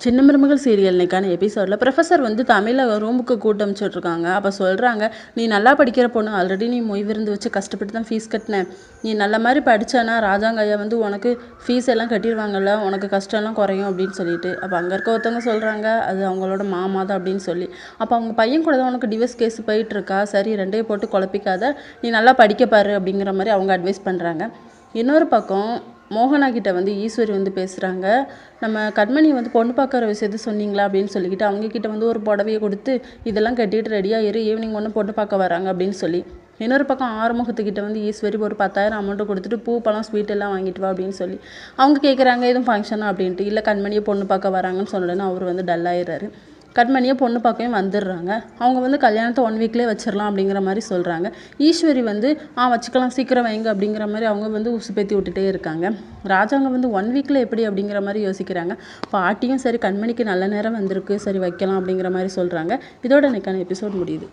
சின்ன மருமகள் சீரியல் இன்னைக்கான எபிசோடில் ப்ரொஃபஸர் வந்து தமிழை ரூமுக்கு கூட்டு அனுப்பிச்சுட்ருக்காங்க. அப்போ சொல்கிறாங்க, நீ நல்லா படிக்கிற பொண்ணு, ஆல்ரெடி நீ மொய் விருந்து வச்சு கஷ்டப்பட்டு தான் ஃபீஸ் கட்டினேன். நீ நல்ல மாதிரி படித்தானா ராஜாங்க ஐயா வந்து உனக்கு ஃபீஸ் எல்லாம் கட்டிடுவாங்கல்ல, உனக்கு கஷ்டம்லாம் குறையும் அப்படின்னு சொல்லிட்டு. அப்போ அங்கே இருக்க ஒருத்தவங்க சொல்கிறாங்க, அது அவங்களோட மாமா தான் அப்படின்னு சொல்லி. அப்போ அவங்க பையன் கூட தான் உனக்கு டிவோர்ஸ் கேஸ் போயிட்டுருக்கா, சரி ரெண்டையும் போட்டு குழப்பிக்காத, நீ நல்லா படிக்கப்பாரு அப்படிங்கிற மாதிரி அவங்க அட்வைஸ் பண்ணுறாங்க. இன்னொரு பக்கம் மோகனா கிட்ட வந்து ஈஸ்வரி வந்து பேசுகிறாங்க, நம்ம கண்மணி வந்து பொண்ணு பார்க்குற விஷயத்த சொன்னீங்களா அப்படின்னு சொல்லிக்கிட்டு அவங்கக்கிட்ட வந்து ஒரு புடவையை கொடுத்து இதெல்லாம் கட்டிட்டு ரெடியாக இரு, ஈவினிங் ஒன்று பொண்ணு பார்க்க வராங்க அப்படின்னு சொல்லி. இன்னொரு பக்கம் ஆறுமுகத்துக்கிட்ட வந்து ஈஸ்வரி ஒரு 10,000 அமௌண்ட்டு கொடுத்துட்டு பூ பழம் ஸ்வீட் எல்லாம் வாங்கிட்டு வா அப்படின்னு சொல்லி அவங்க கேட்குறாங்க, எதுவும் ஃபங்க்ஷனா அப்படின்ட்டு. இல்லை கண்மணியை பொண்ணு பார்க்க வராங்கன்னு சொல்லலைன்னு அவர் வந்து டல்லாயிடுறாரு. கண்மணியை பொண்ணு பார்க்கவும் வந்துடுறாங்க. அவங்க வந்து கல்யாணத்தை 1 வீக்லேயே வச்சிடலாம் அப்படிங்கிற மாதிரி சொல்கிறாங்க. ஈஸ்வரி வந்து வச்சுக்கலாம் சீக்கிரம் வைங்க அப்படிங்கிற மாதிரி அவங்க வந்து உசுப்பேத்தி விட்டுட்டே இருக்காங்க. ராஜாங்க வந்து 1 வீக்கில் எப்படி அப்படிங்கிற மாதிரி யோசிக்கிறாங்க. பாட்டியும் சரி கண்மணிக்கு நல்ல நேரம் வந்திருக்கு, சரி வைக்கலாம் அப்படிங்கிற மாதிரி சொல்கிறாங்க. இதோட இன்னைக்கான எபிசோட் முடியுது.